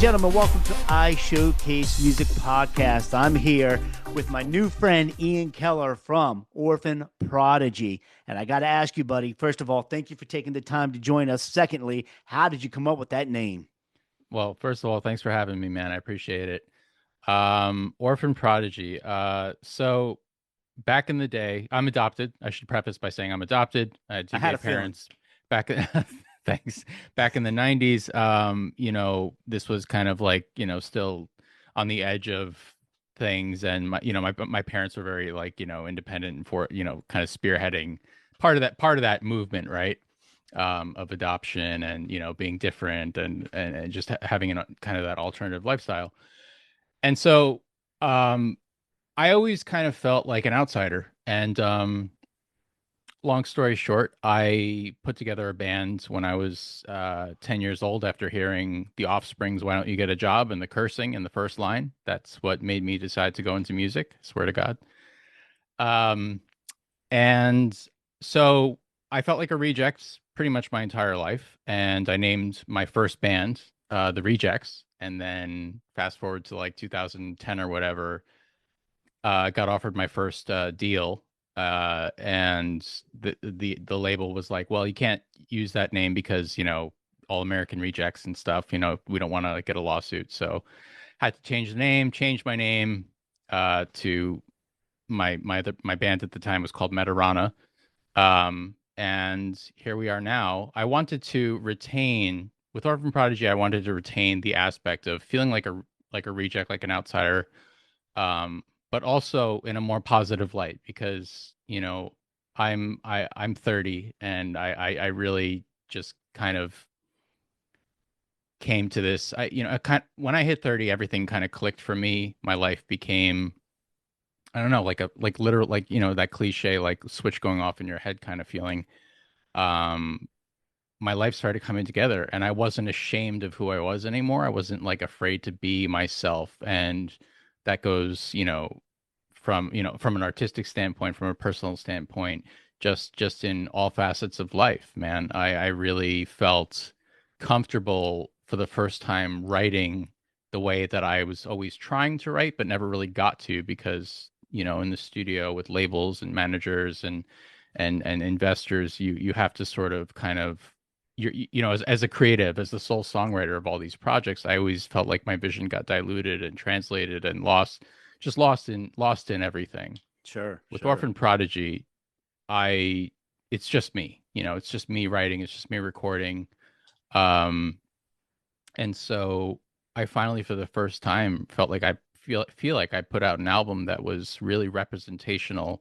gentlemen, welcome to iShowcase Music Podcast. I'm here with my new friend Ian Keller from Orphan, Prodigy. And I got to ask you, buddy, first of all, thank you for taking the time to join us. Secondly, how did you come up with that name? Well, first of all, thanks for having me, man. I appreciate it. Orphan Prodigy. So back in the day, I'm adopted. I should preface by saying I'm adopted. I had I two had gay a feeling. parents back thanks. Back in the 90s, this was kind of like, still on the edge of things, and my parents were very like, independent and for, kind of spearheading part of that movement, right? Of adoption and being different and just having kind of that alternative lifestyle. And so I always kind of felt like an outsider. And long story short, I put together a band when I was 10 years old after hearing The Offspring's "Why Don't You Get a Job" and the cursing in the first line. That's what made me decide to go into music. I swear to God. Um, and so I felt like a reject pretty much my entire life. And I named my first band The Rejects. And then fast forward to like 2010 or whatever, got offered my first deal. And the label was like, well, you can't use that name because, all American Rejects and stuff, we don't want to get a lawsuit. So had to change my name to my band at the time was called Metarana. And here we are now. I wanted to retain with Orphan Prodigy, I wanted to retain the aspect of feeling like a reject, like an outsider, but also in a more positive light because, I'm 30 and I really just kind of came to this. When I hit 30, everything kind of clicked for me. My life became, I don't know, like literal, like, that cliche, like switch going off in your head kind of feeling. Um, my life started coming together and I wasn't ashamed of who I was anymore. I wasn't like afraid to be myself. And that goes, from an artistic standpoint, from a personal standpoint, just in all facets of life, man. I really felt comfortable for the first time writing the way that I was always trying to write, but never really got to because, in the studio with labels and managers and investors, you have to sort of kind of as a creative, as the sole songwriter of all these projects, I always felt like my vision got diluted and translated and lost in everything. Sure, With sure. Orphan Prodigy, I it's just me, it's just me writing, it's just me recording. Um, and so I finally, for the first time, felt like I feel like I put out an album that was really representational,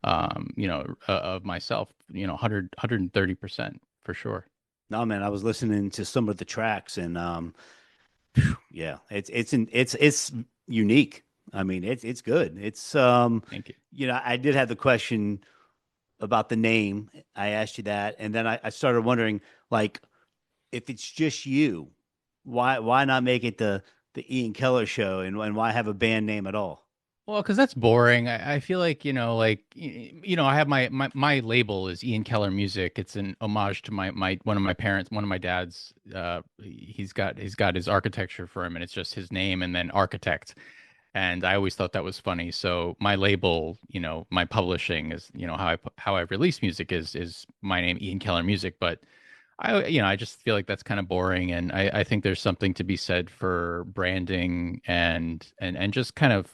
of myself, 130% for sure. No, man, I was listening to some of the tracks and yeah, it's unique. I mean, it's good. Thank you. I did have the question about the name. I asked you that, and then I started wondering, like, if it's just you, why not make it the Ian Keller show, and why have a band name at all? Well, because that's boring. I feel like, I have my label is Ian Keller Music. It's an homage to my one of my parents, one of my dad's. He's got his architecture firm, and it's just his name and then architect. And I always thought that was funny. So my label, my publishing is, how I release music is my name, Ian Keller Music. But I just feel like that's kind of boring, and I think there's something to be said for branding and just kind of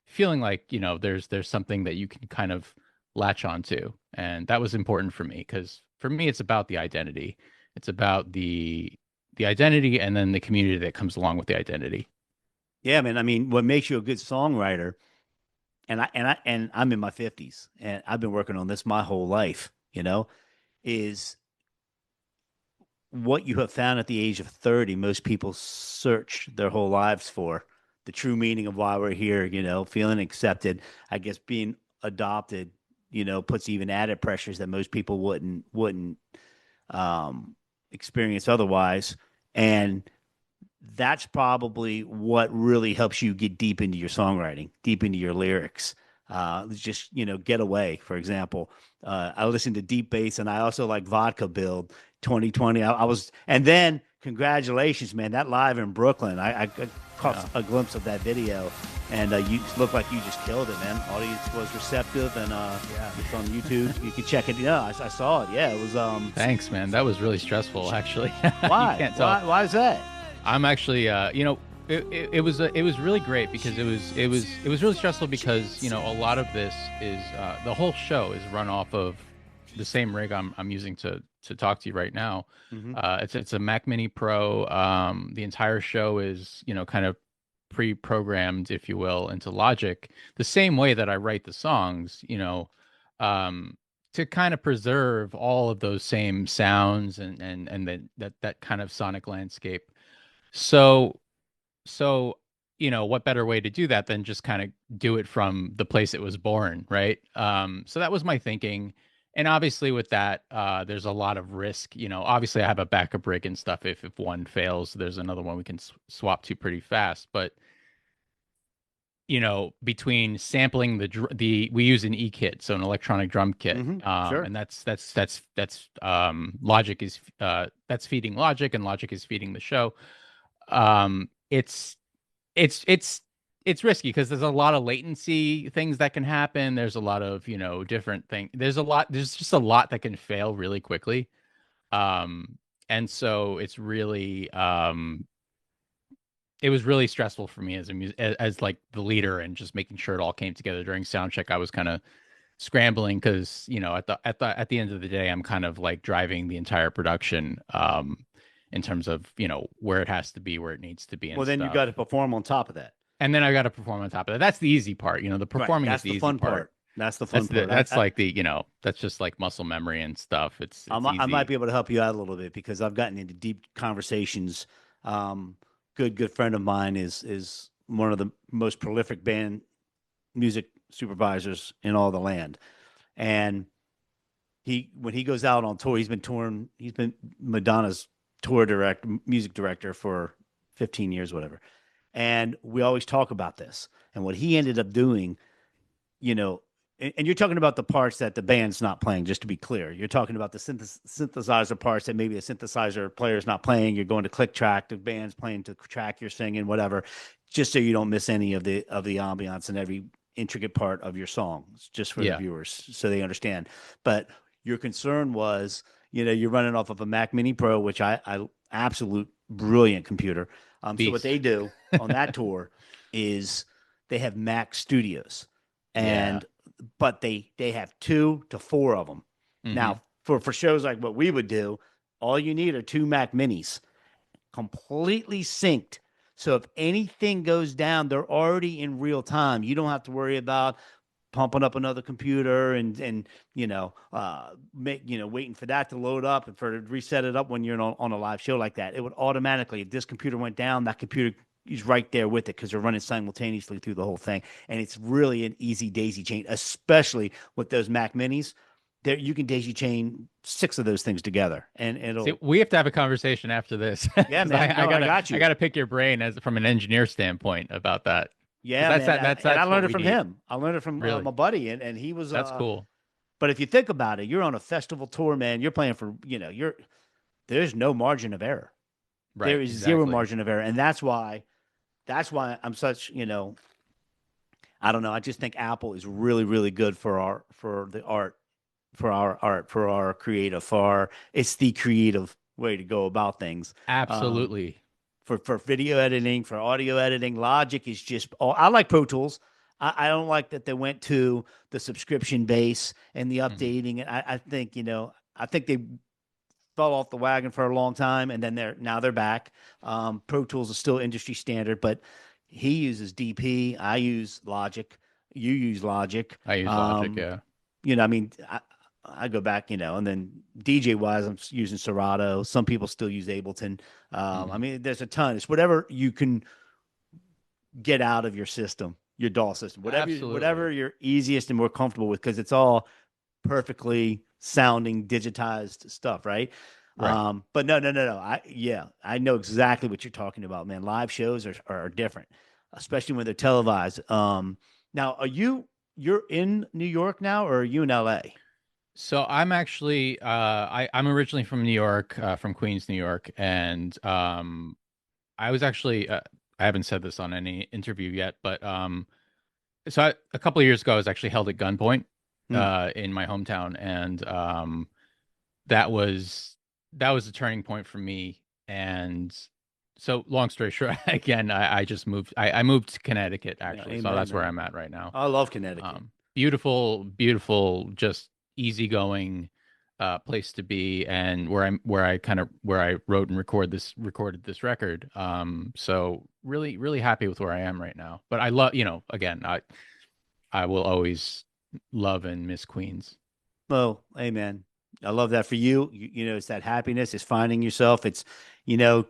feeling like there's something that you can kind of latch onto, and that was important for me because for me it's about the identity. It's about the identity and then the community that comes along with the identity. Yeah, man. I mean, what makes you a good songwriter, and I'm in my 50s, and I've been working on this my whole life. Is what you have found at the age of 30, most people search their whole lives for the true meaning of why we're here, feeling accepted. I guess being adopted, puts even added pressures that most people wouldn't um experience otherwise. And that's probably what really helps you get deep into your songwriting, deep into your lyrics. Just get away. For example, I listen to deep bass, and I also like Vodka Build 2020. I was, and then congratulations, man. That live in Brooklyn, I caught Yeah. a glimpse of that video, and you look like you just killed it, man. Audience was receptive, and yeah, it's on YouTube. You can check it. Yeah, I saw it. Yeah, it was. Thanks, man. That was really stressful, actually. You Why? can't tell. Why is that? I'm actually, it was really great because it was really stressful because a lot of this is the whole show is run off of the same rig I'm using to talk to you right now. Hmm. It's a Mac Mini Pro. The entire show is kind of pre-programmed, if you will, into Logic, the same way that I write the songs. Um, to kind of preserve all of those same sounds and that kind of sonic landscape. So so, what better way to do that than just kind of do it from the place it was born, right? So that was my thinking. And obviously with that, there's a lot of risk. Obviously I have a backup rig and stuff. If one fails, there's another one we can swap to pretty fast. But between sampling the we use an e-kit, so an electronic drum kit, Hmm. Sure. and that's Logic is that's feeding Logic, and Logic is feeding the show. It's it's it's it's risky because there's a lot of latency things that can happen. There's a lot of, different things. There's just a lot that can fail really quickly. And so it was really stressful for me as like the leader and just making sure it all came together during sound check. I was kind of scrambling because, at the end of the day, I'm kind of like driving the entire production, in terms of, where it has to be, where it needs to be and Well, then you stuff. got to perform on top of that. And then I got to perform on top of that. That's the easy part. The Right. performing is That's the the easy fun part. part. That's the fun part. That's like that's just like muscle memory and stuff. It's I might be easy. able to help you out a little bit because I've gotten into deep conversations. Um, good friend of mine is one of the most prolific band music supervisors in all the land, and when he goes out on tour, he's been touring. He's been Madonna's music director for 15 years, whatever. And we always talk about this. And what he ended up doing, you know, and you're talking about the parts that the band's not playing, just to be clear. You're talking about the synthesizer parts that maybe a synthesizer player is not playing. You're going to click track, the band's playing to track, you're singing, whatever, just so you don't miss any of the ambiance and every intricate part of your songs, just for the Yeah. viewers, so they understand. But your concern was, you're running off of a Mac Mini Pro, which I absolute brilliant computer. So what Beast. they do on that tour is they have Mac Studios, Yeah. and but they have 2 to 4 of them. Hmm. Now, for shows like what we would do, all you need are 2 Mac Minis, completely synced. So if anything goes down, they're already in real time. You don't have to worry about pumping up another computer and waiting for that to load up and for to reset it up when you're on a live show like that. It would automatically, if this computer went down, that computer is right there with it because they're running simultaneously through the whole thing. And it's really an easy daisy chain, especially with those Mac Minis. There, you can daisy chain 6 of those things together, and See, it'll. we have to have a conversation after this Yeah, because man. I No, I got I you. gotta pick your brain as from an engineer standpoint about that because Yeah, man. And I that's what learned it we from need. him. I learned it from Really, my buddy, and he was. that's cool. But if you think about it, you're on a festival tour, man. You're playing for, there's no margin of error. There Right. is zero Exactly. margin of error, and that's why I'm such, I don't know. I just think Apple is really, really good for the art, for our creative, it's the creative way to go about things. Um, Absolutely. for video editing, for audio editing, Logic is just. Oh, I like Pro Tools. I don't like that they went to the subscription base and the Hmm. updating. I think I think they fell off the wagon for a long time, and then they're back. Pro Tools is still industry standard, but he uses DP. I use Logic. You use Logic. I use Logic. Yeah. I mean, I go back, and then DJ wise, I'm using Serato. Some people still use Ableton. I Hmm. mean, there's a ton. It's whatever you can get out of your system, your DAW system, whatever Absolutely. you're easiest and more comfortable with, because it's all perfectly sounding digitized stuff, right? Right. But no. I know exactly what you're talking about, man. Live shows are different, especially when they're televised. Now, you're in New York now, or are you in LA? So I'm actually I'm originally from New York, from Queens, New York, and I was actually I haven't said this on any interview yet, but a couple of years ago I was actually held at gunpoint Hmm. in my hometown, and that was that was a turning point for me. And so, long story short, again, I just moved. I moved to Connecticut Yeah, actually, so amen, that's where man. I'm at right now. I love Connecticut. Beautiful, beautiful, just easygoing place to be, and where I wrote and recorded this record. So really, really happy with where I am right now. But I love, again, I will always love and miss Queens. Well, amen. I love that for you. It's that happiness. It's finding yourself. It's, you know,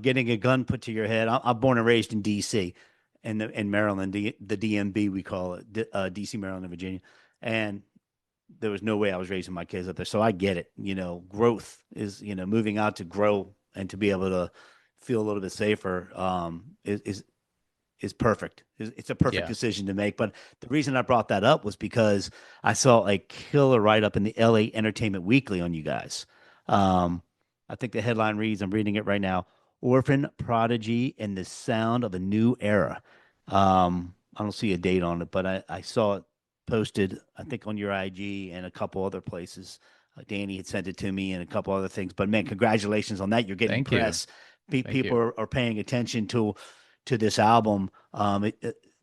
getting a gun put to your head. I'm born and raised in D.C. in Maryland, the DMV we call it, D.C., Maryland, and Virginia, and there was no way I was raising my kids up there. So I get it. Growth is moving out to grow and to be able to feel a little bit safer. Is perfect. It's a perfect Yeah, decision to make. But the reason I brought that up was because I saw a killer write up in the LA Entertainment Weekly on you guys. Um, I think the headline reads, I'm reading it right now: Orphan, Prodigy, and the Sound of a New Era. I don't see a date on it, but I saw it posted, I think, on your IG and a couple other places. Danny had sent it to me and a couple other things. But man, congratulations on that. You're getting thank you, press. thank People you. are paying attention to this album.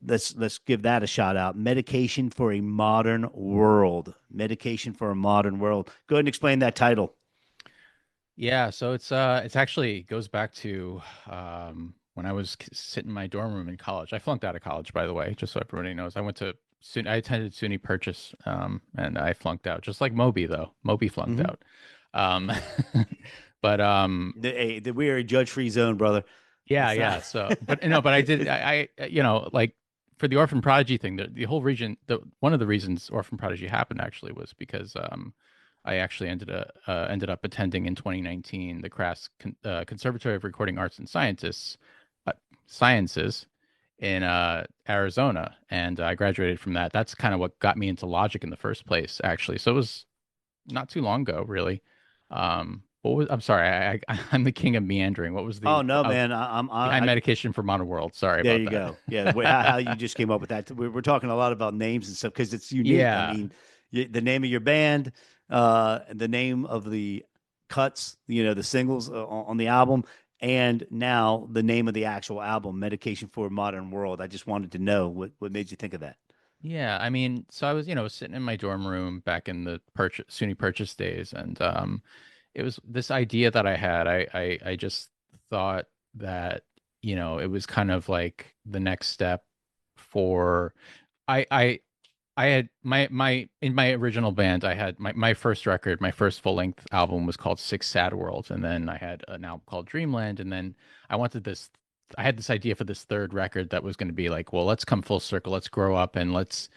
Let's give that a shout out. Medication for a Modern World. Medication for a Modern World. Go ahead and explain that title. Yeah, so it's actually goes back to when I was sitting in my dorm room in college. I flunked out of college, by the way, just so everybody knows. I attended SUNY Purchase, and I flunked out, just like Moby though. Moby flunked Mm-hmm. out. Um, but We are a judge-free zone, brother. yeah, It's not. yeah. So, but no, but I did. Like for the Orphan Prodigy thing, the whole region. The one of the reasons Orphan Prodigy happened actually was because I actually ended up attending in 2019 the Conservatory of Recording Arts and uh, Sciences in Arizona, and I graduated from that. That's kind of what got me into Logic in the first place, actually. So it was not too long ago, really. I'm sorry, I'm the king of meandering. What was Oh the no, oh, man. behind medication for modern world? Sorry There about you that. go. Yeah, how you just came up with that. We're talking a lot about names and stuff because it's unique. I Yeah. mean, the name of your band, the name of the cuts, the singles on the album, and now the name of the actual album, Medication for a Modern World. I just wanted to know what made you think of that. Yeah, I mean, so I was, sitting in my dorm room back in the SUNY Purchase days, and it was this idea that I had. I just thought that, it was kind of like the next step for I I I had my in my original band, I had my first record, my first full length album was called Six Sad Worlds, and then I had an album called Dreamland, and then I wanted this. I had this idea for this third record that was going to be like, well, let's come full circle, let's grow up, and let's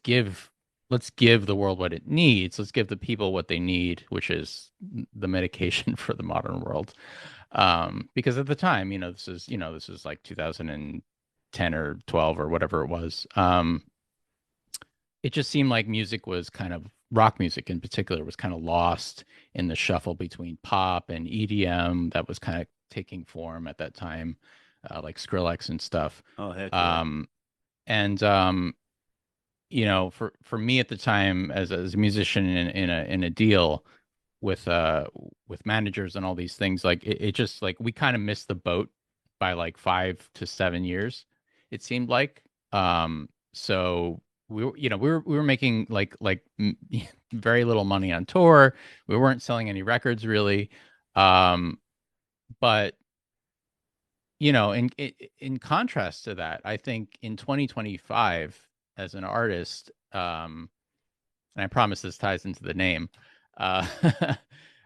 give let's give the world what it needs. Let's give the people what they need, which is the medication for the modern world. Because at the time, this is like 2010 or 12 or whatever it was. It just seemed like music was kind of rock music in particular was kind of lost in the shuffle between pop and EDM that was kind of taking form at that time, like Skrillex and stuff. Oh heck yeah! Um, and for me at the time as a musician in a deal with managers and all these things, like it just like we kind of missed the boat by like 5 to 7 years, it seemed like. So we were making very little money on tour. We weren't selling any records really. Um, but in contrast to that, I think in 2025 as an artist, and I promise this ties into the name. Uh,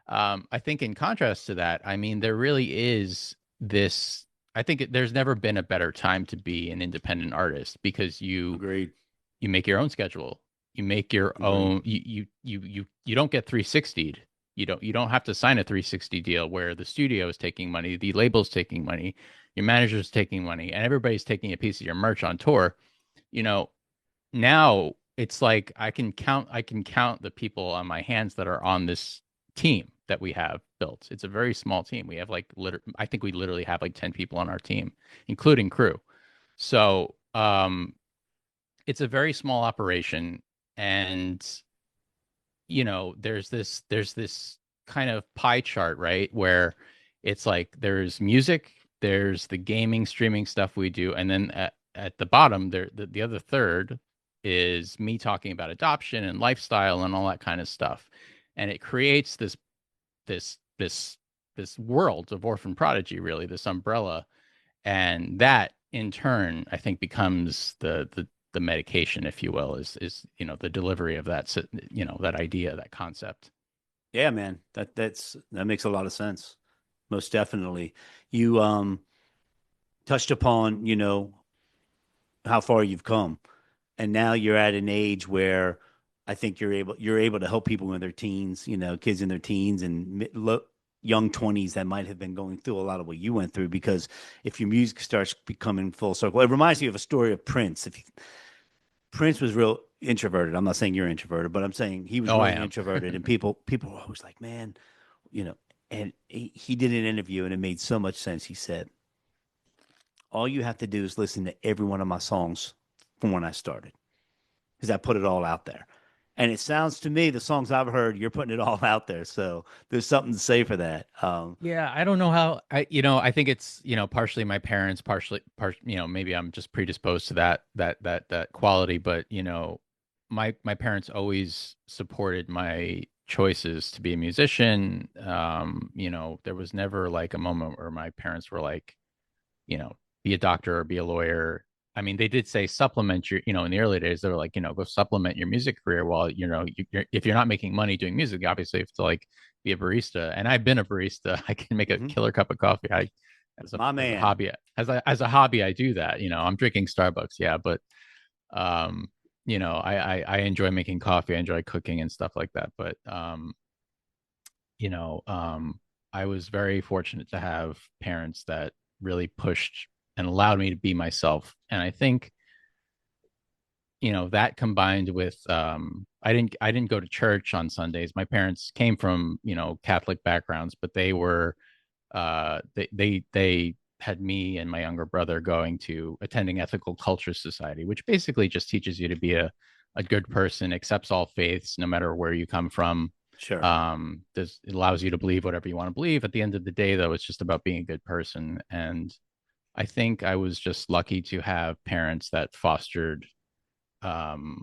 I think in contrast to that, I mean, there really is this. I think there's never been a better time to be an independent artist because Agreed. you make your own schedule. You make your Agreed. own. You don't get 360'd. You don't have to sign a 360 deal where the studio is taking money, the label's taking money, your manager's taking money, and everybody's taking a piece of your merch on tour. You know, now it's like I can count the people on my hands that are on this team that we have built. It's a very small team. We have like I think we literally have like 10 people on our team, including crew. So, it's a very small operation, and there's this kind of pie chart, right? Where it's like there's music, there's the gaming streaming stuff we do, and then at the bottom there the other third is me talking about adoption and lifestyle and all that kind of stuff. And it creates this this world of Orphan Prodigy, really, this umbrella. And that in turn, I think, becomes the medication, if you will, is the delivery of that idea, that concept. Yeah, man. That makes a lot of sense. Most definitely. You touched upon, how far you've come. And now you're at an age where I think you're able to help people in their teens, kids in their teens and young 20s that might have been going through a lot of what you went through. Because if your music starts becoming full circle, it reminds me of a story of Prince. Prince was real introverted. I'm not saying you're introverted, but I'm saying he was Oh, I really am. introverted, and people were always like, man, you know. And he did an interview, and it made so much sense. He said, all you have to do is listen to every one of my songs from when I started, because I put it all out there. And it sounds to me, the songs I've heard, you're putting it all out there. So there's something to say for that. Yeah, I don't know how I think it's, partially my parents, maybe I'm just predisposed to that quality, but my parents always supported my choices to be a musician. There was never like a moment where my parents were like, you know, be a doctor or be a lawyer. I mean, they did say supplement your, in the early days, they were like, go supplement your music career while, if you're not making money doing music, obviously you have to like be a barista. And I've been a barista. I can make a mhm. killer cup of coffee. As a, My as a man. hobby, as a hobby, I do that. I'm drinking Starbucks. Yeah. But, um, I enjoy making coffee. I enjoy cooking and stuff like that. But, you know, um, I was very fortunate to have parents that really pushed and allowed me to be myself. And I think, that combined with, I didn't go to church on Sundays. My parents came from, Catholic backgrounds, but they had me and my younger brother going to attending Ethical Culture Society, which basically just teaches you to be a good person, accepts all faiths, no matter where you come from. Sure. It allows you to believe whatever you want to believe. At the end of the day, though, it's just about being a good person. And I think I was just lucky to have parents that fostered, um,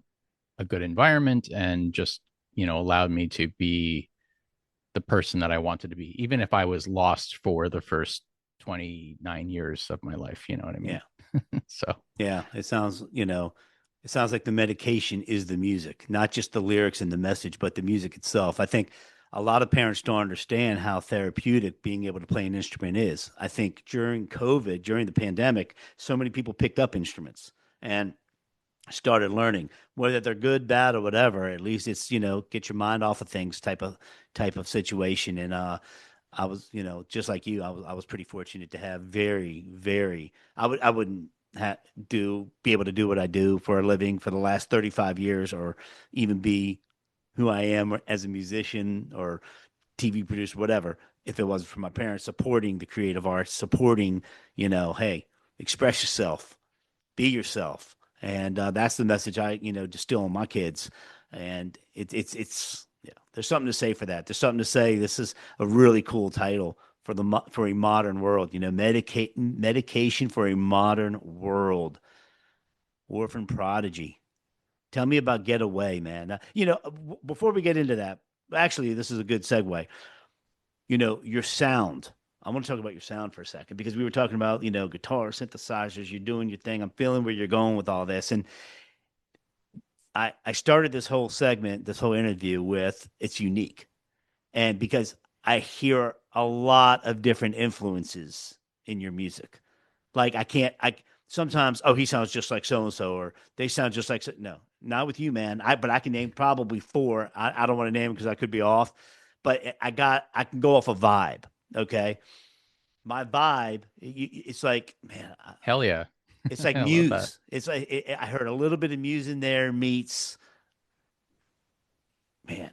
a good environment and just, allowed me to be the person that I wanted to be, even if I was lost for the first 29 years of my life. You know what I mean? Yeah. So, Yeah. It sounds like the medication is the music, not just the lyrics and the message, but the music itself. I think a lot of parents don't understand how therapeutic being able to play an instrument is. I think during COVID, during the pandemic, so many people picked up instruments and started learning, whether they're good, bad, or whatever. At least it's, get your mind off of things type of situation. And I was, just like you, I was pretty fortunate to have very, very. I wouldn't be able to do what I do for a living for the last 35 years, or even be who I am as a musician or TV producer, whatever, if it wasn't for my parents supporting the creative arts, supporting, hey, express yourself, be yourself. And that's the message I, distill on my kids. And it's yeah, there's something to say for that. There's something to say. This is a really cool title for a modern world. Medication for a modern world. Orphan Prodigy. Tell me about Getaway, man. Before we get into that, actually, this is a good segue. Your sound. I want to talk about your sound for a second, because we were talking about, guitar, synthesizers, you're doing your thing. I'm feeling where you're going with all this. And I started this whole segment, this whole interview with it's unique. And because I hear a lot of different influences in your music. Like I sometimes, oh, he sounds just like so and so, or they sound just like no, not with you, man. But I can name probably four. I don't want to name them because I could be off, but I can go off a vibe. Okay, my vibe, it's like, man, hell yeah. it's like I love that. Muse. It's like I heard a little bit of Muse in there meets Man.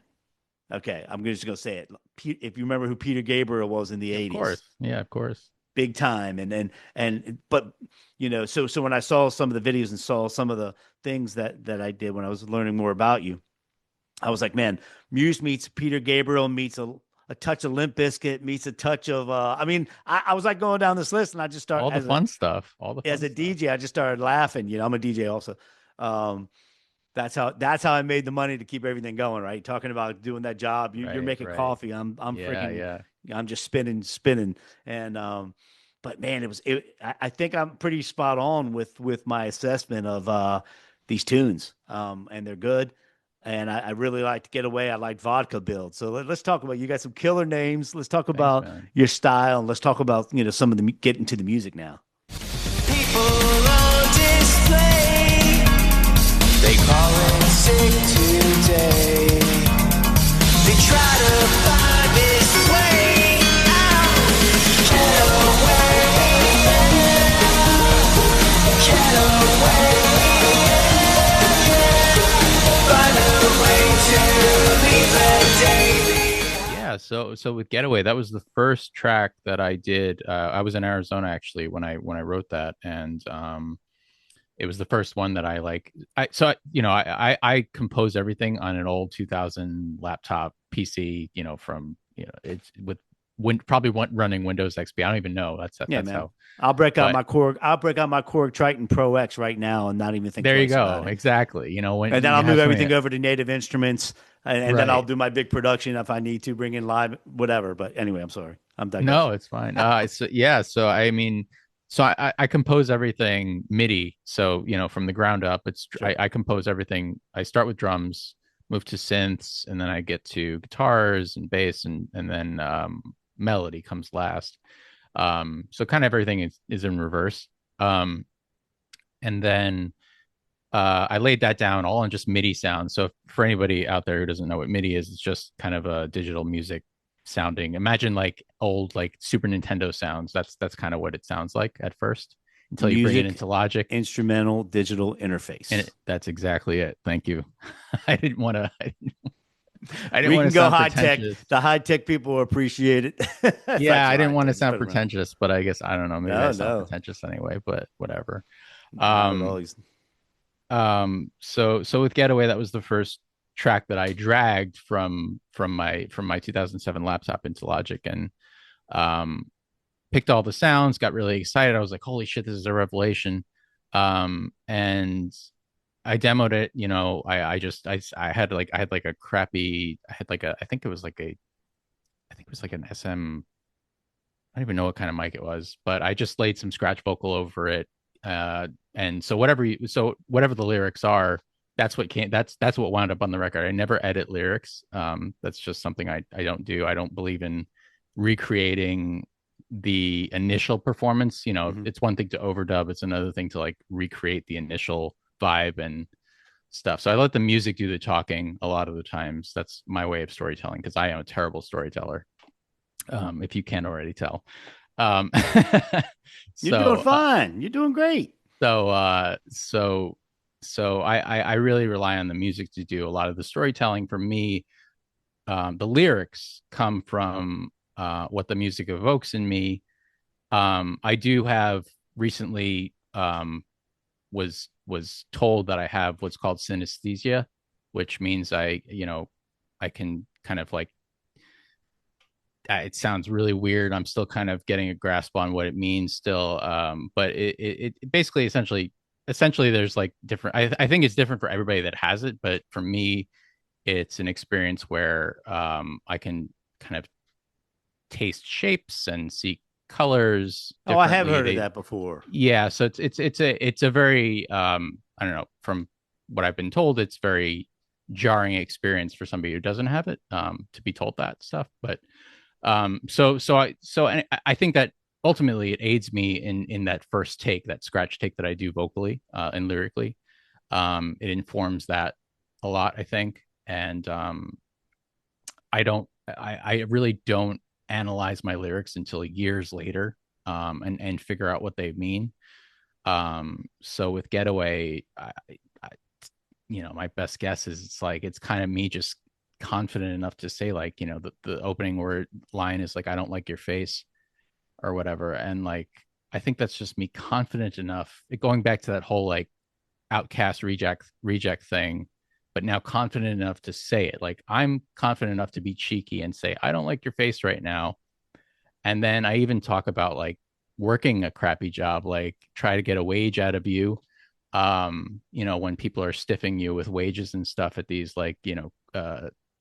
Okay, I'm just gonna say it. If you remember who Peter Gabriel was in the Of '80s, course. Yeah, of course. big time, and but so when I saw some of the videos and saw some of the things that I did when I was learning more about you, I was like, man, Muse meets Peter Gabriel meets a touch of Limp Bizkit meets a touch of I mean, I was like going down this list, and I just start All the fun stuff. All the as fun a stuff. DJ, I just started laughing. I'm a DJ also. Um, that's how I made the money to keep everything going, right? Talking about doing that job. You're Right, making right. coffee. I'm Yeah, freaking yeah. I'm just spinning. And but man, I think I'm pretty spot on with my assessment of these tunes. And they're good. And I really like to get away. I like vodka build. So let's talk about, you got some killer names. Let's talk Thanks, about man. your style. And let's talk about, some of the get into the music now. People on display, they call it sick today. They try to find this way out. Get away, get away. Find a way to leave the day. Yeah, so with Getaway, that was the first track that I did. I was in Arizona actually when I wrote that, and it was the first one that I like. I compose everything on an old 2000 laptop PC. From it's with probably running Windows XP. I don't even know. Yeah, That's man. how. I'll But break out my Korg Triton Pro X right now and not even think there you twice go. about it. Exactly. When And then you I'll move have something everything over to Native Instruments, and then I'll right. do my big production if I need to bring in live, whatever. But anyway, I'm sorry. I'm No, digressing. it's fine. So yeah, so I mean, so I compose everything MIDI. So from the ground up, Sure. I compose everything. I start with drums, move to synths, and then I get to guitars and bass, and then melody comes last. So kind of everything is in reverse. Um, and then I laid that down all on just MIDI sounds. So for anybody out there who doesn't know what MIDI is, it's just kind of a digital music sounding. Imagine like old like Super Nintendo sounds. That's kind of what it sounds like at first until you bring it Music into Logic. instrumental digital And interface. that's exactly it. Thank you. I didn't want to. I didn't We want can to go sound high tech. pretentious. The high tech people will appreciate it. If I Yeah, go I didn't high want to tech, it sound doesn't matter. pretentious, but I guess I don't know. Maybe I No, sound no, pretentious anyway. But whatever. not at all. Um, so with Getaway, that was the first track that I dragged from my 2007 laptop into Logic, and um picked all the sounds, got really excited. I was like, holy shit, this is a revelation. And I demoed it. I had like a crappy, I had like a, I think it was like an SM. I don't even know what kind of mic it was, but I just laid some scratch vocal over it. And so whatever the lyrics are, that's what wound up on the record. I never edit lyrics. That's just something I don't do. I don't believe in recreating the initial performance. Mhm. It's one thing to overdub, it's another thing to like recreate the initial vibe and stuff. So I let the music do the talking a lot of the times. That's my way of storytelling because I am a terrible storyteller. If you can't already tell. Um, You're doing so, uh, fine. You're doing great. so, uh, so, so I really rely on the music to do a lot of the storytelling for me. The lyrics come from what the music evokes in me. I do have recently was told that I have what's called synesthesia, which means I can kind of like it sounds really weird. I'm still kind of getting a grasp on what it means still. But it basically essentially there's like different. I think it's different for everybody that has it, but for me, it's an experience where I can kind of taste shapes and see colors Oh, I have differently. heard of They that before. Yeah, so it's a very I don't know, from what I've been told, it's very jarring experience for somebody who doesn't have it to be told that stuff. But I think that ultimately it aids me in that first take, that scratch take that I do vocally and lyrically. It informs that a lot, I think. And I really don't analyze my lyrics until years later and figure out what they mean. So with Getaway, I my best guess is it's kind of me just confident enough to say like, the opening word line is like, I don't like your face or whatever. And like, I think that's just me confident enough, going back to that whole like outcast reject thing, but now confident enough to say it. Like, I'm confident enough to be cheeky and say, I don't like your face right now. And then I even talk about like working a crappy job, like try to get a wage out of you. When people are stiffing you with wages and stuff at these like,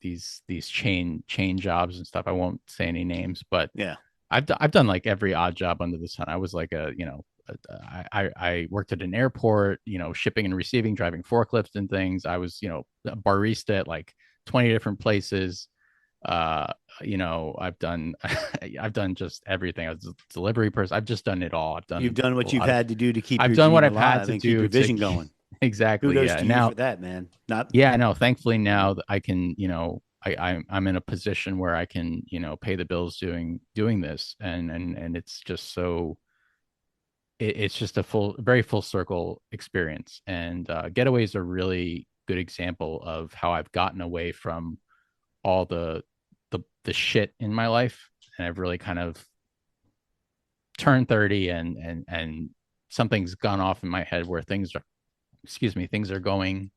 these chain jobs and stuff. I won't say any names, but Yeah. I've done like every odd job under the sun. I was like I worked at an airport, shipping and receiving, driving forklifts and things. I was, a barista at like 20 different places. uh I've done I've done just everything. I was a delivery person. I've just done it all. I've You've done done a what you've lot of had to do to keep I've your done what dream I've had alive to and keep do your to vision going. exactly, Kudos yeah. to And you now, for that, man. Not yeah, I know, thankfully now that I can, I'm in a position where I can, pay the bills doing this. And it's just so it's just a very full circle experience. And getaways are really good example of how I've gotten away from all the shit in my life, and I've really kind of turned 30, and something's gone off in my head where things are going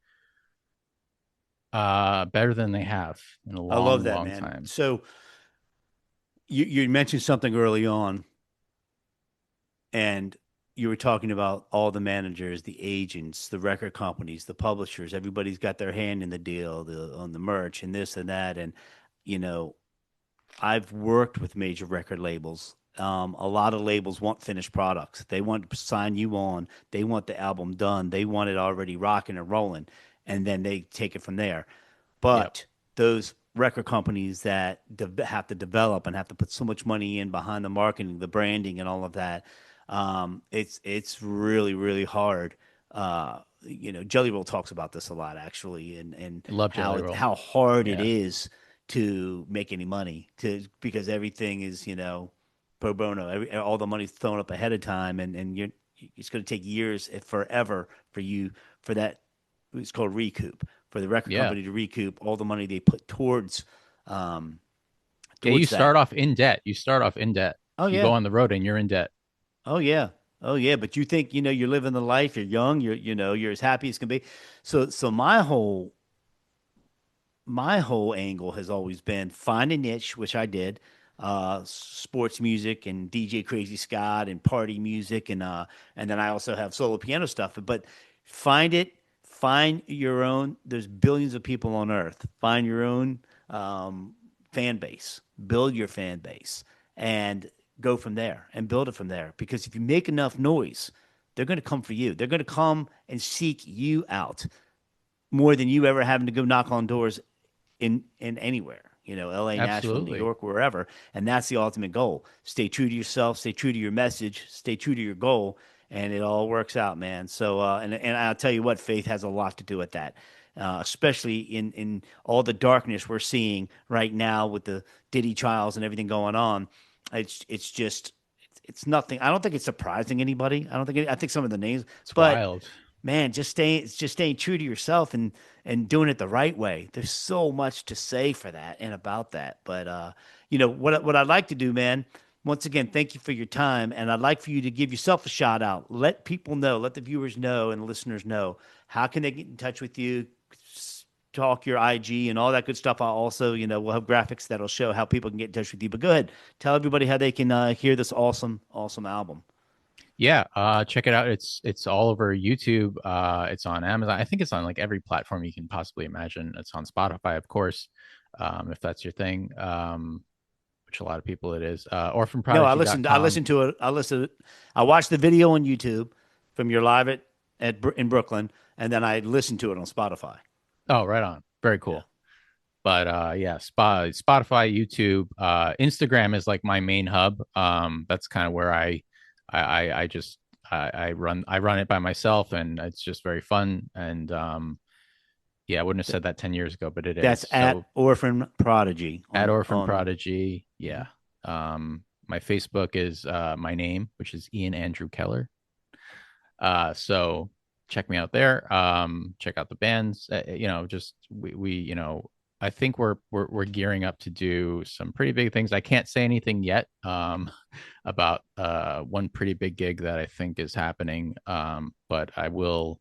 better than they have in a I love long, that, long man. time. So you mentioned something early on, and you were talking about all the managers, the agents, the record companies, the publishers. Everybody's got their hand in the deal, on the merch and this and that. And you know, I've worked with major record labels. A lot of labels want finished products. They want to sign you on. They want the album done. They want it already rocking and rolling, and then they take it from there. Yep. But those record companies that have to develop and have to put so much money in behind the marketing, the branding, and all of that, it's really really hard. Jelly Roll talks about this a lot actually, and I love Jelly how Roll. how hard it Yeah. is to make any money because everything is pro bono. All the money's thrown up ahead of time, and it's going to take years, if forever, for that. It's called recoup, for the record Yeah. company to recoup all the money they put towards um, Yeah, you towards start that. off in debt. You start off in debt. Oh You go yeah, on the road and you're in debt. oh yeah, oh yeah. But you think you're living the life. You're young. You're as happy as can be. So my whole angle has always been find a niche, which I did, sports music and DJ Crazy Scott and party music, and then I also have solo piano stuff. But find it, find your own. There's billions of people on Earth. Find your own um, fan base, build your fan base, and go from there and build it from there. Because if you make enough noise, they're going to come for you. They're going to come and seek you out more than you ever having to go knock on doors in anywhere, LA, Nashville, New Absolutely. York, wherever. And that's the ultimate goal. Stay true to yourself, stay true to your message, stay true to your goal, and it all works out, man. So and I'll tell you what, faith has a lot to do with that. Especially in all the darkness we're seeing right now with the Diddy trials and everything going on, it's just it's nothing. I don't think it's surprising anybody. I think some of the names, It's but wild. man, just staying true to yourself and doing it the right way. There's so much to say for that and about that. But what I'd like to do, man. Once again, thank you for your time, and I'd like for you to give yourself a shout out. Let people know, let the viewers know and listeners know how can they get in touch with you, talk your IG and all that good stuff. I'll also, we'll have graphics that'll show how people can get in touch with you. But go ahead, tell everybody how they can hear this awesome, awesome album. Yeah, check it out. It's all over YouTube. It's on Amazon. I think it's on like every platform you can possibly imagine. It's on Spotify, of course, if that's your thing. Which a lot of people it is. No, I Orphanprodigy.com. listened to it. I watched the video on YouTube from your live in Brooklyn, and then I listened to it on Spotify. Oh, right on. Very Yeah. cool. But yeah, Spotify, YouTube, Instagram is like my main hub. That's kind of where I just I run it by myself, and it's just very fun. And yeah, I wouldn't have said that 10 years ago, but it is. That's at So Orphan Prodigy at Orphan on Prodigy, yeah. My Facebook is my name, which is Ian Andrew Keller. So check me out there. Check out the bands. Just we I think we're gearing up to do some pretty big things. I can't say anything yet about one pretty big gig that I think is happening, but I will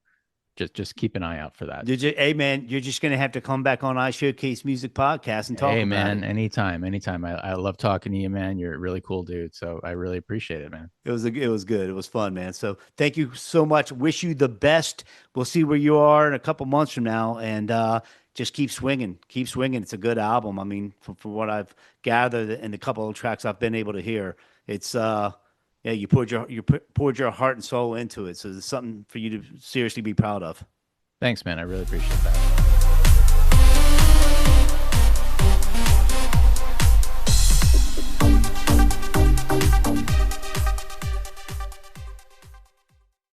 just keep an eye out for that. Hey man, you're just gonna have to come back on iShowcase Music Podcast and talk Hey about man, it. anytime. I love talking to you, man. You're a really cool dude. So I really appreciate it, man. It was good. It was fun, man. So thank you so much. Wish you the best. We'll see where you are in a couple months from now, and just keep swinging. Keep swinging. It's a good album. I mean, from what I've gathered and the couple of tracks I've been able to hear, it's yeah, poured your heart and soul into it. So it's something for you to seriously be proud of. Thanks, man. I really appreciate that.